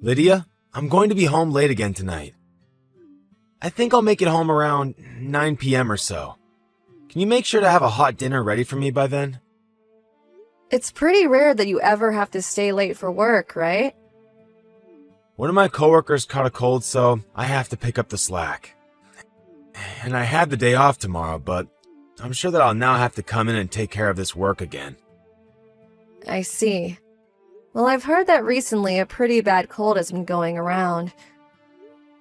Lydia, I'm going to be home late again tonight. I think I'll make it home around 9 p.m. or so. Can you make sure to have a hot dinner ready for me by then? It's pretty rare that you ever have to stay late for work, right? One of my coworkers caught a cold, so I have to pick up the slack. And I had the day off tomorrow, but I'm sure that I'll now have to come in and take care of this work again. I see. Well, I've heard that recently a pretty bad cold has been going around.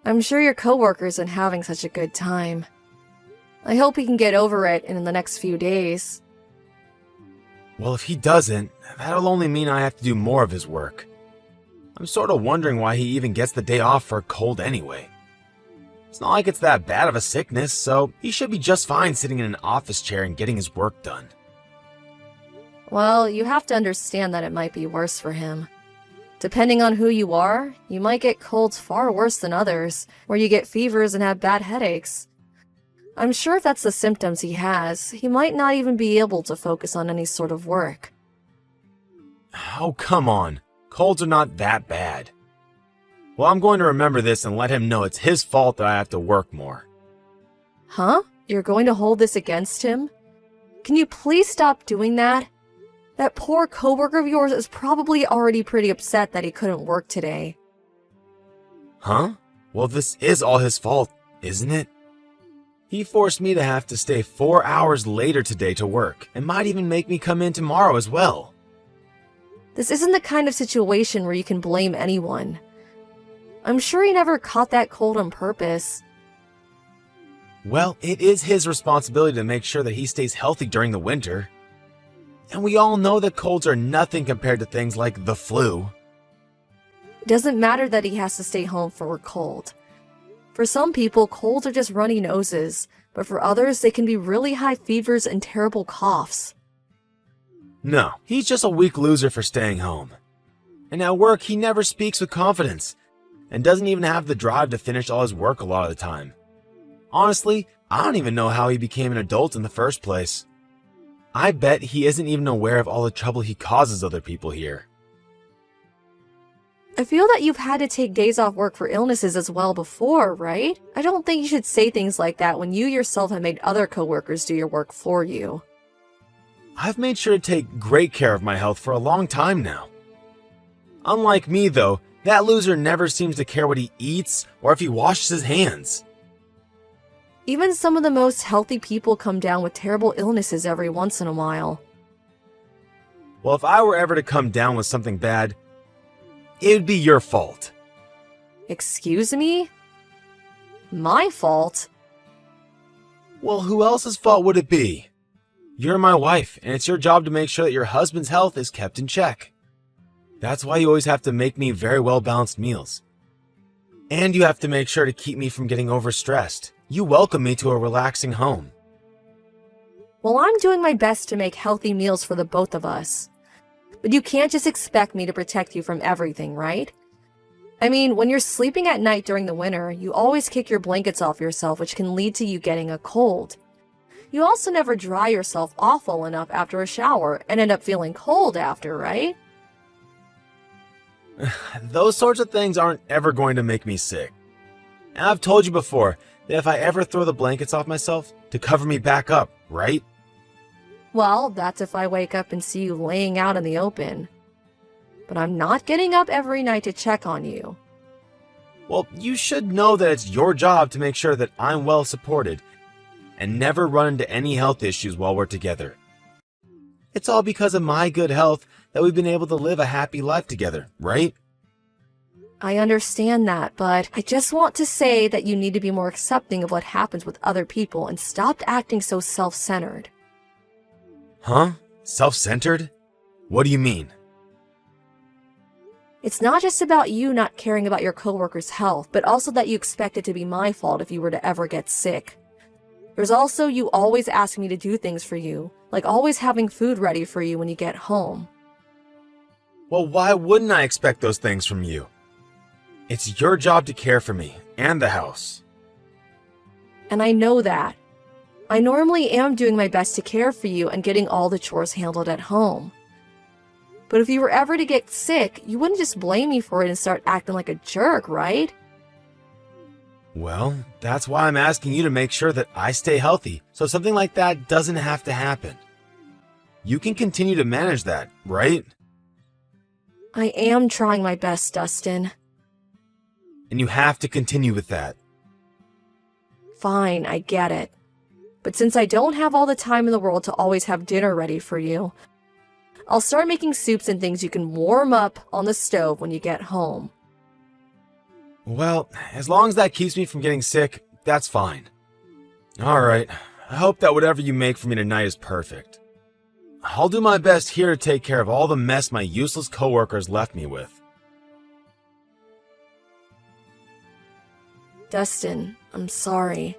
I'm sure your coworker isn't having such a good time. I hope he can get over it in the next few days. Well, if he doesn't, that'll only mean I have to do more of his work. I'm sort of wondering why he even gets the day off for a cold anyway. It's not like it's that bad of a sickness, so he should be just fine sitting in an office chair and getting his work done. Well, you have to understand that it might be worse for him. Depending on who you are, you might get colds far worse than others, where you get fevers and have bad headaches. I'm sure if that's the symptoms he has, he might not even be able to focus on any sort of work. Oh, come on. Colds are not that bad. Well, I'm going to remember this and let him know it's his fault that I have to work more. Huh? You're going to hold this against him? Can you please stop doing that? That poor coworker of yours is probably already pretty upset that he couldn't work today. Huh? Well, this is all his fault, isn't it? He forced me to have to stay 4 hours later today to work, and might even make me come in tomorrow as well. This isn't the kind of situation where you can blame anyone. I'm sure he never caught that cold on purpose. Well, it is his responsibility to make sure that he stays healthy during the winter. And we all know that colds are nothing compared to things like the flu. It doesn't matter that he has to stay home for a cold. For some people, colds are just runny noses, but for others, they can be really high fevers and terrible coughs. No, he's just a weak loser for staying home. And at work, he never speaks with confidence, and doesn't even have the drive to finish all his work a lot of the time. Honestly, I don't even know how he became an adult in the first place. I bet he isn't even aware of all the trouble he causes other people here. I feel that you've had to take days off work for illnesses as well before, right? I don't think you should say things like that when you yourself have made other coworkers do your work for you. I've made sure to take great care of my health for a long time now. Unlike me, though, that loser never seems to care what he eats or if he washes his hands. Even some of the most healthy people come down with terrible illnesses every once in a while. Well, if I were ever to come down with something bad, it would be your fault. Excuse me? My fault? Well, who else's fault would it be? You're my wife, and it's your job to make sure that your husband's health is kept in check. That's why you always have to make me very well-balanced meals. And you have to make sure to keep me from getting overstressed. You welcome me to a relaxing home. Well, I'm doing my best to make healthy meals for the both of us. But you can't just expect me to protect you from everything, right? I mean, when you're sleeping at night during the winter, you always kick your blankets off yourself, which can lead to you getting a cold. You also never dry yourself awful enough after a shower and end up feeling cold after, right? Those sorts of things aren't ever going to make me sick. And I've told you before that if I ever throw the blankets off myself, to cover me back up, right? Well, that's if I wake up and see you laying out in the open. But I'm not getting up every night to check on you. Well, you should know that it's your job to make sure that I'm well supported and never run into any health issues while we're together. It's all because of my good health that we've been able to live a happy life together, right? I understand that, but I just want to say that you need to be more accepting of what happens with other people and stop acting so self-centered. Huh? Self-centered? What do you mean? It's not just about you not caring about your coworker's health, but also that you expect it to be my fault if you were to ever get sick. There's also you always asking me to do things for you, like always having food ready for you when you get home. Well, why wouldn't I expect those things from you? It's your job to care for me and the house. And I know that. I normally am doing my best to care for you and getting all the chores handled at home. But if you were ever to get sick, you wouldn't just blame me for it and start acting like a jerk, right? Well, that's why I'm asking you to make sure that I stay healthy, so something like that doesn't have to happen. You can continue to manage that, right? I am trying my best, Dustin. And you have to continue with that. Fine, I get it. But since I don't have all the time in the world to always have dinner ready for you, I'll start making soups and things you can warm up on the stove when you get home. Well, as long as that keeps me from getting sick, that's fine. Alright, I hope that whatever you make for me tonight is perfect. I'll do my best here to take care of all the mess my useless coworkers left me with. Dustin, I'm sorry.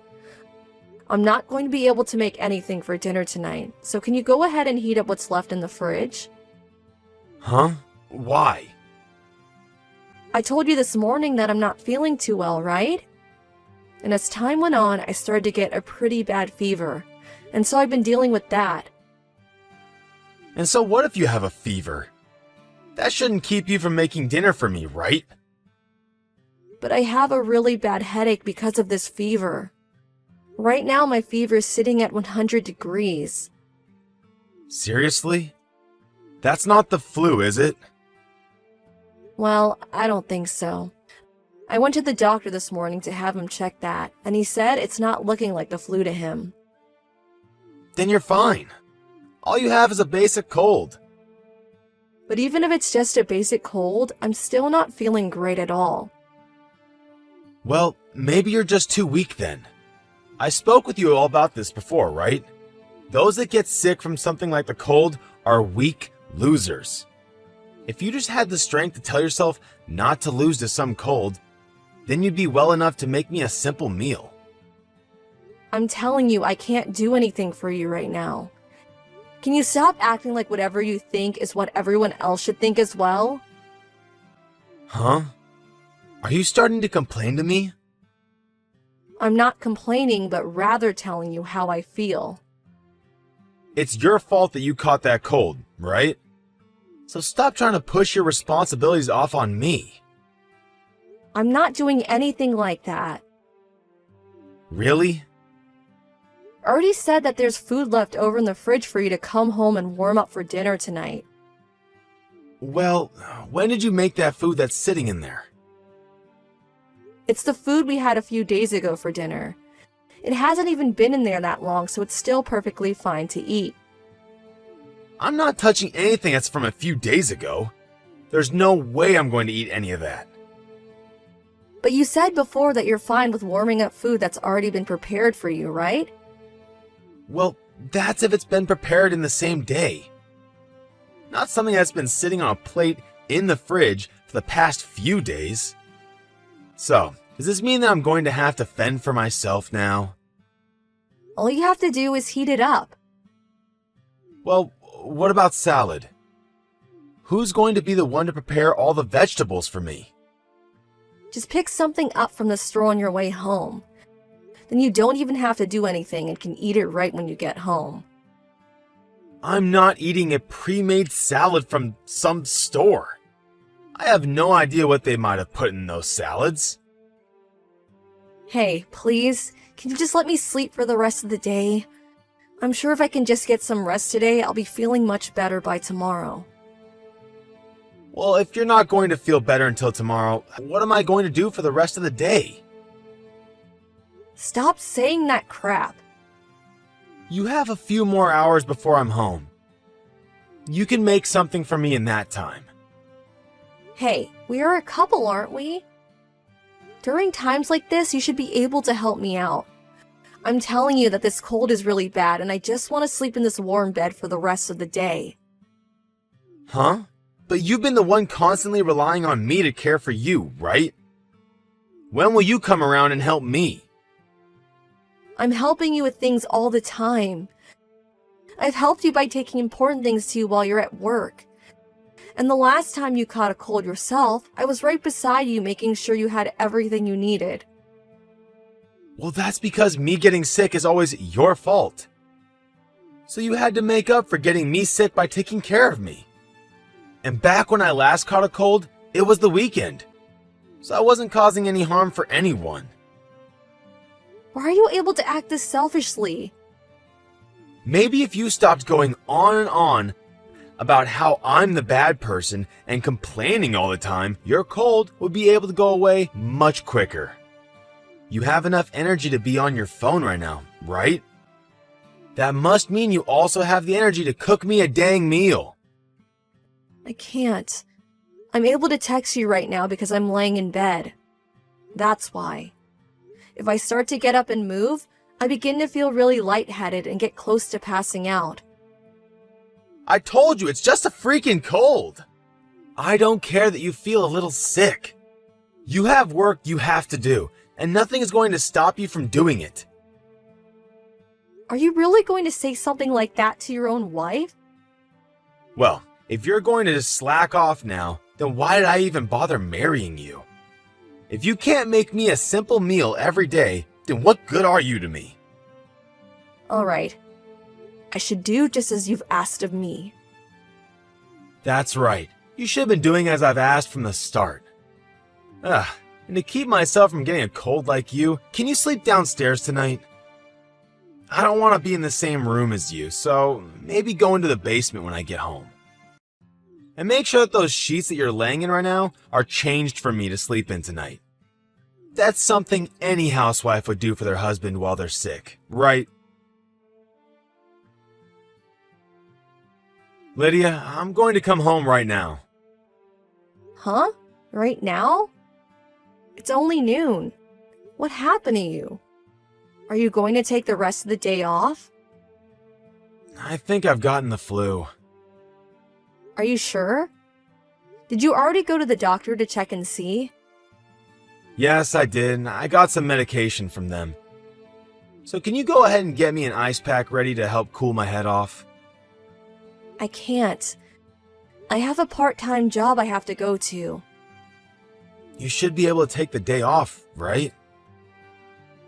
I'm not going to be able to make anything for dinner tonight, so can you go ahead and heat up what's left in the fridge? Huh? Why? I told you this morning that I'm not feeling too well, right? And as time went on, I started to get a pretty bad fever, and so I've been dealing with that. And so what if you have a fever? That shouldn't keep you from making dinner for me, right? But I have a really bad headache because of this fever. Right now, my fever is sitting at 100 degrees. Seriously? That's not the flu, is it? Well, I don't think so. I went to the doctor this morning to have him check that, and he said it's not looking like the flu to him. Then you're fine. All you have is a basic cold. But even if it's just a basic cold, I'm still not feeling great at all. Well, maybe you're just too weak then. I spoke with you all about this before, right? Those that get sick from something like the cold are weak losers. If you just had the strength to tell yourself not to lose to some cold, then you'd be well enough to make me a simple meal. I'm telling you, I can't do anything for you right now. Can you stop acting like whatever you think is what everyone else should think as well? Huh? Are you starting to complain to me? I'm not complaining, but rather telling you how I feel. It's your fault that you caught that cold, right? So stop trying to push your responsibilities off on me. I'm not doing anything like that. Really? I already said that there's food left over in the fridge for you to come home and warm up for dinner tonight. Well, when did you make that food that's sitting in there? It's the food we had a few days ago for dinner. It hasn't even been in there that long, so it's still perfectly fine to eat. I'm not touching anything that's from a few days ago. There's no way I'm going to eat any of that. But you said before that you're fine with warming up food that's already been prepared for you, right? Well, that's if it's been prepared in the same day. Not something that's been sitting on a plate in the fridge for the past few days. So, does this mean that I'm going to have to fend for myself now? All you have to do is heat it up. Well, what about salad? Who's going to be the one to prepare all the vegetables for me? Just pick something up from the store on your way home. Then you don't even have to do anything and can eat it right when you get home. I'm not eating a pre-made salad from some store. I have no idea what they might have put in those salads. Hey, please, can you just let me sleep for the rest of the day? I'm sure if I can just get some rest today, I'll be feeling much better by tomorrow. Well, if you're not going to feel better until tomorrow, what am I going to do for the rest of the day? Stop saying that crap. You have a few more hours before I'm home. You can make something for me in that time. Hey, we are a couple, aren't we? During times like this, you should be able to help me out. I'm telling you that this cold is really bad and I just want to sleep in this warm bed for the rest of the day. Huh? But you've been the one constantly relying on me to care for you, right? When will you come around and help me? I'm helping you with things all the time. I've helped you by taking important things to you while you're at work. And the last time you caught a cold yourself, I was right beside you making sure you had everything you needed. Well, that's because me getting sick is always your fault. So you had to make up for getting me sick by taking care of me. And back when I last caught a cold, it was the weekend. So I wasn't causing any harm for anyone. Why are you able to act this selfishly? Maybe if you stopped going on and on about how I'm the bad person and complaining all the time, your cold would be able to go away much quicker. You have enough energy to be on your phone right now, right? That must mean you also have the energy to cook me a dang meal. I can't. I'm able to text you right now because I'm laying in bed. That's why. If I start to get up and move, I begin to feel really lightheaded and get close to passing out. I told you, it's just a freaking cold. I don't care that you feel a little sick. You have work you have to do, and nothing is going to stop you from doing it. Are you really going to say something like that to your own wife? Well, if you're going to just slack off now, then why did I even bother marrying you? If you can't make me a simple meal every day, then what good are you to me? Alright. I should do just as you've asked of me. That's right. You should have been doing as I've asked from the start. And to keep myself from getting a cold like you, can you sleep downstairs tonight? I don't want to be in the same room as you, so maybe go into the basement when I get home. And make sure that those sheets that you're laying in right now are changed for me to sleep in tonight. That's something any housewife would do for their husband while they're sick, right? Lydia, I'm going to come home right now. Huh? Right now? It's only noon. What happened to you? Are you going to take the rest of the day off? I think I've gotten the flu. Are you sure? Did you already go to the doctor to check and see? Yes, I did. I got some medication from them. So can you go ahead and get me an ice pack ready to help cool my head off? I can't. I have a part-time job I have to go to. You should be able to take the day off, right?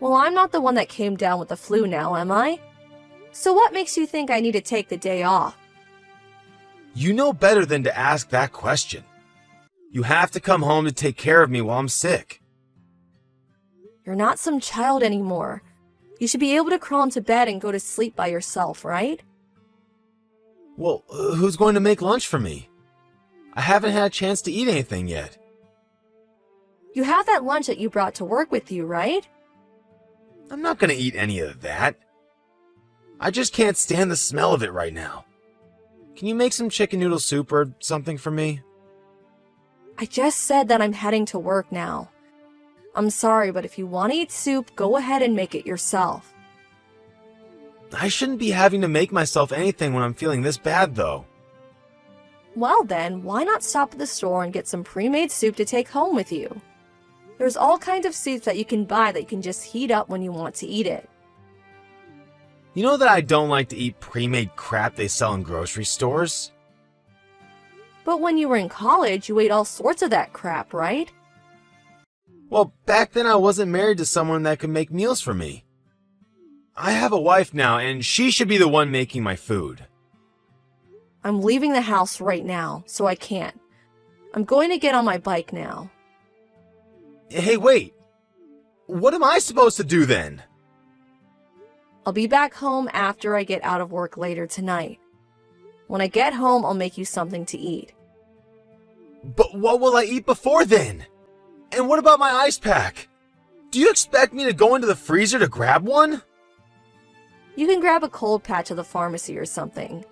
Well, I'm not the one that came down with the flu now, am I? So what makes you think I need to take the day off? You know better than to ask that question. You have to come home to take care of me while I'm sick. You're not some child anymore. You should be able to crawl into bed and go to sleep by yourself, right? Well, who's going to make lunch for me? I haven't had a chance to eat anything yet. You have that lunch that you brought to work with you, right? I'm not going to eat any of that. I just can't stand the smell of it right now. Can you make some chicken noodle soup or something for me? I just said that I'm heading to work now. I'm sorry, but if you want to eat soup, go ahead and make it yourself. I shouldn't be having to make myself anything when I'm feeling this bad, though. Well then, why not stop at the store and get some pre-made soup to take home with you? There's all kinds of soups that you can buy that you can just heat up when you want to eat it. You know that I don't like to eat pre-made crap they sell in grocery stores? But when you were in college, you ate all sorts of that crap, right? Well, back then I wasn't married to someone that could make meals for me. I have a wife now, and she should be the one making my food. I'm leaving the house right now, so I can't. I'm going to get on my bike now. Hey, wait. What am I supposed to do then? I'll be back home after I get out of work later tonight. When I get home, I'll make you something to eat. But what will I eat before then? And what about my ice pack? Do you expect me to go into the freezer to grab one? You can grab a cold patch at the pharmacy or something.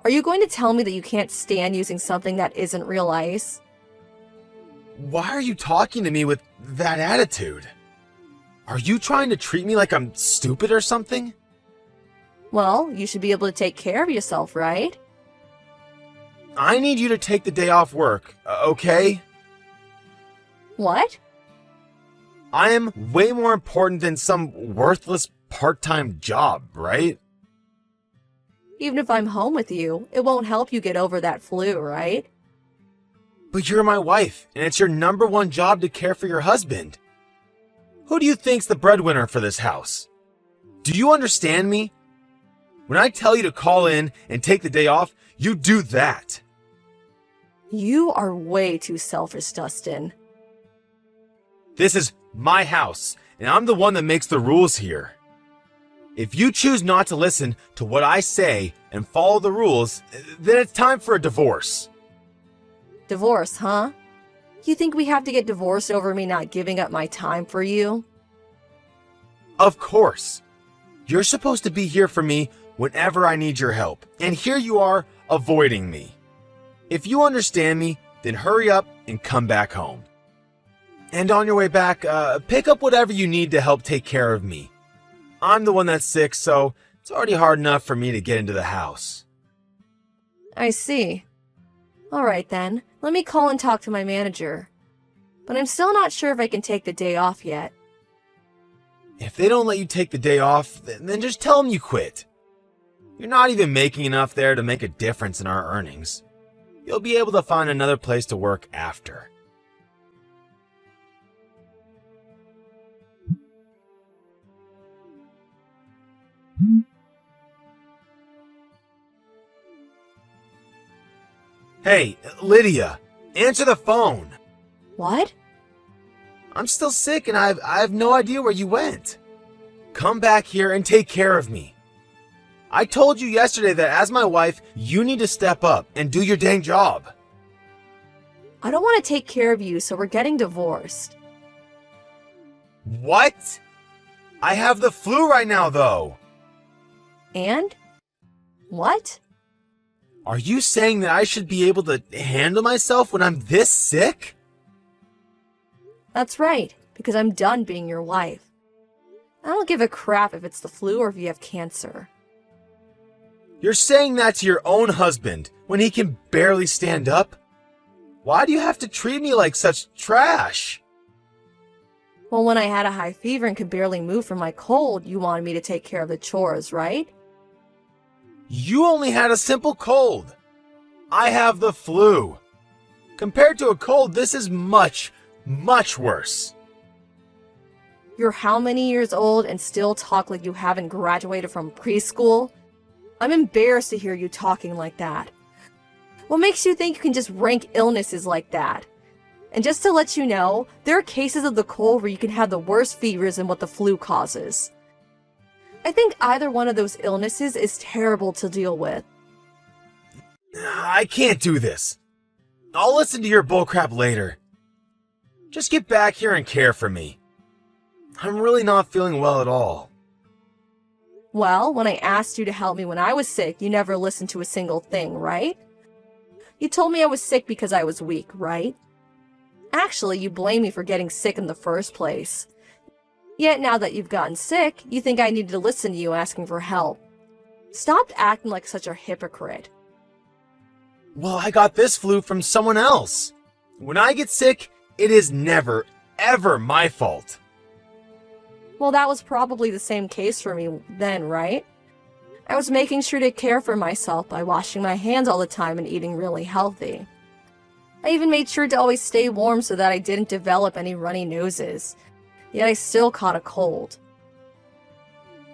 Are you going to tell me that you can't stand using something that isn't real ice? Why are you talking to me with that attitude? Are you trying to treat me like I'm stupid or something? Well, you should be able to take care of yourself, right? I need you to take the day off work, okay? What? I am way more important than some worthless part-time job, right? Even if I'm home with you, it won't help you get over that flu, right? But you're my wife, and it's your number one job to care for your husband. Who do you think's the breadwinner for this house? Do you understand me? When I tell you to call in and take the day off, you do that. You are way too selfish, Dustin. This is my house, and I'm the one that makes the rules here. If you choose not to listen to what I say and follow the rules, then it's time for a divorce. Divorce, huh? You think we have to get divorced over me not giving up my time for you? Of course. You're supposed to be here for me whenever I need your help, and here you are avoiding me. If you understand me, then hurry up and come back home. And on your way back, pick up whatever you need to help take care of me. I'm the one that's sick, so it's already hard enough for me to get into the house. I see. All right then, let me call and talk to my manager. But I'm still not sure if I can take the day off yet. If they don't let you take the day off, then just tell them you quit. You're not even making enough there to make a difference in our earnings. You'll be able to find another place to work after. Hey, Lydia, answer the phone. What? I'm still sick and I have no idea where you went. Come back here and take care of me. I told you yesterday that as my wife, you need to step up and do your dang job. I don't want to take care of you, so we're getting divorced. What? I have the flu right now, though. And? What? Are you saying that I should be able to handle myself when I'm this sick? That's right, because I'm done being your wife. I don't give a crap if it's the flu or if you have cancer. You're saying that to your own husband when he can barely stand up? Why do you have to treat me like such trash? Well, when I had a high fever and could barely move from my cold, you wanted me to take care of the chores, right? You only had a simple cold. I have the flu. Compared to a cold, this is much, much worse. You're how many years old and still talk like you haven't graduated from preschool? I'm embarrassed to hear you talking like that. What makes you think you can just rank illnesses like that? And just to let you know, there are cases of the cold where you can have the worst fevers than what the flu causes. I think either one of those illnesses is terrible to deal with. I can't do this. I'll listen to your bullcrap later. Just get back here and care for me. I'm really not feeling well at all. Well, when I asked you to help me when I was sick, you never listened to a single thing, right? You told me I was sick because I was weak, right? Actually, you blame me for getting sick in the first place. Yet now that you've gotten sick, you think I needed to listen to you asking for help. Stop acting like such a hypocrite. Well, I got this flu from someone else. When I get sick, it is never, ever my fault. Well, that was probably the same case for me then, right? I was making sure to care for myself by washing my hands all the time and eating really healthy. I even made sure to always stay warm so that I didn't develop any runny noses. Yet I still caught a cold.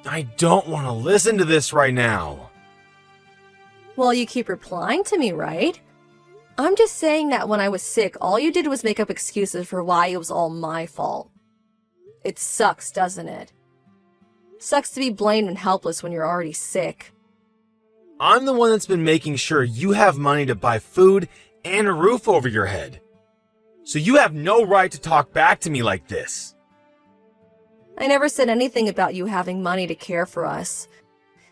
I don't want to listen to this right now. Well, you keep replying to me, right? I'm just saying that when I was sick, all you did was make up excuses for why it was all my fault. It sucks, doesn't it? Sucks to be blamed and helpless when you're already sick. I'm the one that's been making sure you have money to buy food and a roof over your head. So you have no right to talk back to me like this. I never said anything about you having money to care for us.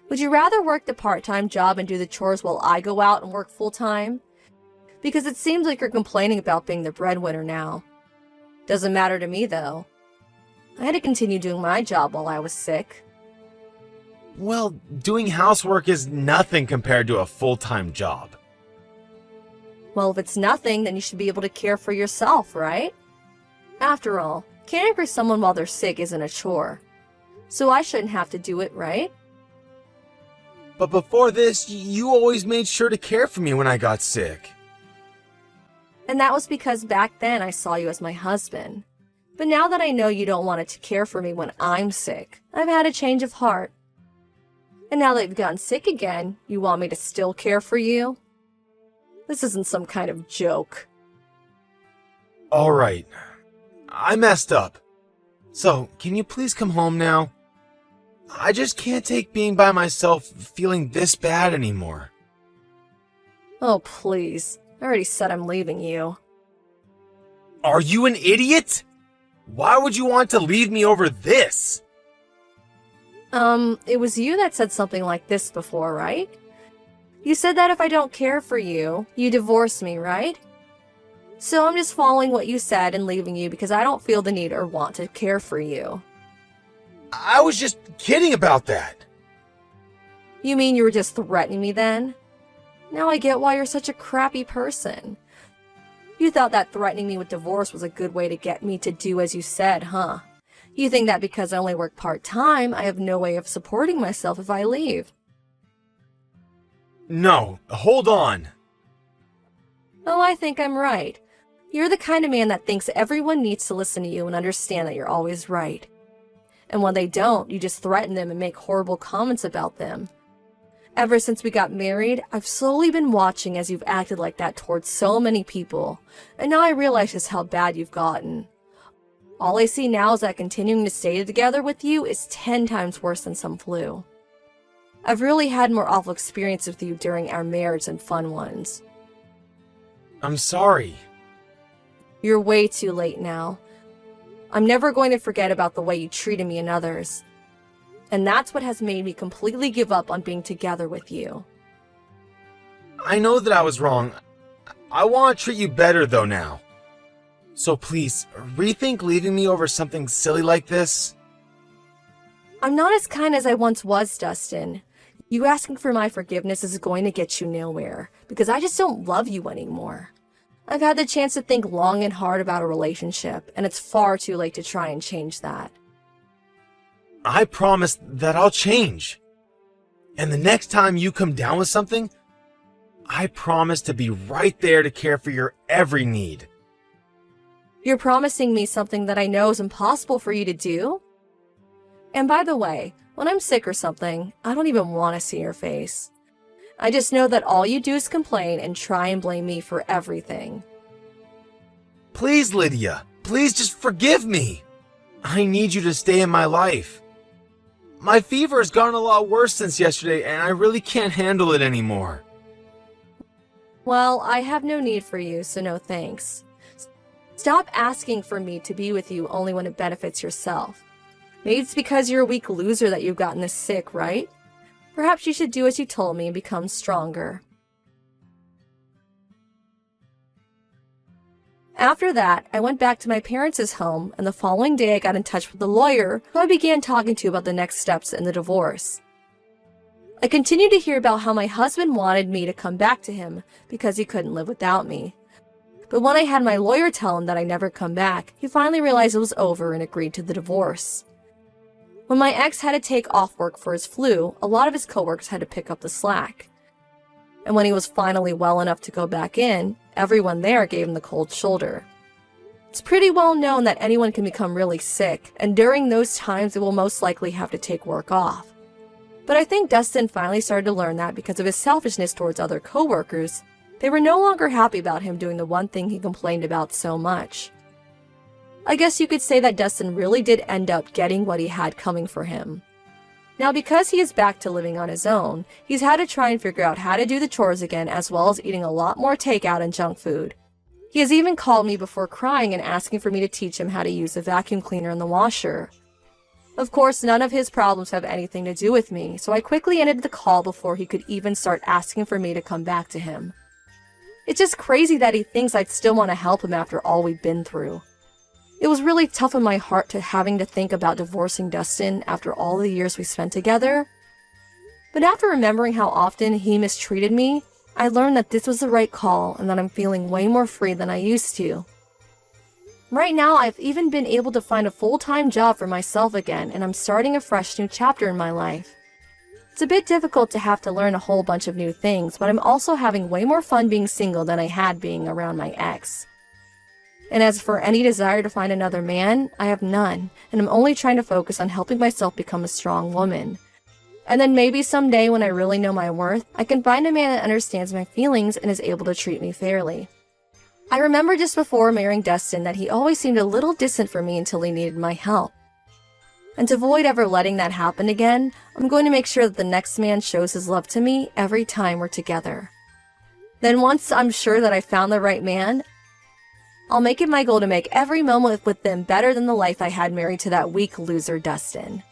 Would you rather work the part-time job and do the chores while I go out and work full-time? Because it seems like you're complaining about being the breadwinner now. Doesn't matter to me, though. I had to continue doing my job while I was sick. Well, doing housework is nothing compared to a full-time job. Well, if it's nothing, then you should be able to care for yourself, right? After all, caring for someone while they're sick isn't a chore. So I shouldn't have to do it, right? But before this, you always made sure to care for me when I got sick. And that was because back then I saw you as my husband. But now that I know you don't want to care for me when I'm sick, I've had a change of heart. And now that you've gotten sick again, you want me to still care for you? This isn't some kind of joke. Alright, I messed up. So, can you please come home now? I just can't take being by myself feeling this bad anymore. Oh, please. I already said I'm leaving you. Are you an idiot? Why would you want to leave me over this? It was you that said something like this before, right? You said that if I don't care for you, you divorce me, right? So I'm just following what you said and leaving you because I don't feel the need or want to care for you. I was just kidding about that. You mean you were just threatening me then? Now I get why you're such a crappy person. You thought that threatening me with divorce was a good way to get me to do as you said, huh? You think that because I only work part-time, I have no way of supporting myself if I leave. No, hold on. Oh, I think I'm right. You're the kind of man that thinks everyone needs to listen to you and understand that you're always right. And when they don't, you just threaten them and make horrible comments about them. Ever since we got married, I've slowly been watching as you've acted like that towards so many people, and now I realize just how bad you've gotten. All I see now is that continuing to stay together with you is 10 times worse than some flu. I've really had more awful experiences with you during our marriage than fun ones. I'm sorry. You're way too late now. I'm never going to forget about the way you treated me and others. And that's what has made me completely give up on being together with you. I know that I was wrong. I want to treat you better though now. So please, rethink leaving me over something silly like this. I'm not as kind as I once was, Dustin. You asking for my forgiveness is going to get you nowhere, because I just don't love you anymore. I've had the chance to think long and hard about a relationship, and it's far too late to try and change that. I promise that I'll change. And the next time you come down with something, I promise to be right there to care for your every need. You're promising me something that I know is impossible for you to do? And by the way, when I'm sick or something, I don't even want to see your face. I just know that all you do is complain and try and blame me for everything. Please, Lydia, please just forgive me. I need you to stay in my life. My fever has gotten a lot worse since yesterday, and I really can't handle it anymore. Well, I have no need for you, so no thanks. Stop asking for me to be with you only when it benefits yourself. Maybe it's because you're a weak loser that you've gotten this sick, right? Perhaps you should do as you told me and become stronger. After that, I went back to my parents' home, and the following day I got in touch with the lawyer who I began talking to about the next steps in the divorce. I continued to hear about how my husband wanted me to come back to him because he couldn't live without me. But when I had my lawyer tell him that I'd never come back, he finally realized it was over and agreed to the divorce. When my ex had to take off work for his flu, a lot of his coworkers had to pick up the slack. And when he was finally well enough to go back in, everyone there gave him the cold shoulder. It's pretty well known that anyone can become really sick, and during those times they will most likely have to take work off. But I think Dustin finally started to learn that because of his selfishness towards other coworkers, they were no longer happy about him doing the one thing he complained about so much. I guess you could say that Dustin really did end up getting what he had coming for him. Now, because he is back to living on his own, he's had to try and figure out how to do the chores again, as well as eating a lot more takeout and junk food. He has even called me before crying and asking for me to teach him how to use the vacuum cleaner and the washer. Of course, none of his problems have anything to do with me, so I quickly ended the call before he could even start asking for me to come back to him. It's just crazy that he thinks I'd still want to help him after all we've been through. It was really tough in my heart to having to think about divorcing Dustin after all the years we spent together. But after remembering how often he mistreated me, I learned that this was the right call and that I'm feeling way more free than I used to. Right now, I've even been able to find a full-time job for myself again, and I'm starting a fresh new chapter in my life. It's a bit difficult to have to learn a whole bunch of new things, but I'm also having way more fun being single than I had being around my ex. And as for any desire to find another man, I have none, and I'm only trying to focus on helping myself become a strong woman. And then maybe someday when I really know my worth, I can find a man that understands my feelings and is able to treat me fairly. I remember just before marrying Dustin that he always seemed a little distant from me until he needed my help. And to avoid ever letting that happen again, I'm going to make sure that the next man shows his love to me every time we're together. Then once I'm sure that I found the right man, I'll make it my goal to make every moment with them better than the life I had married to that weak loser Dustin.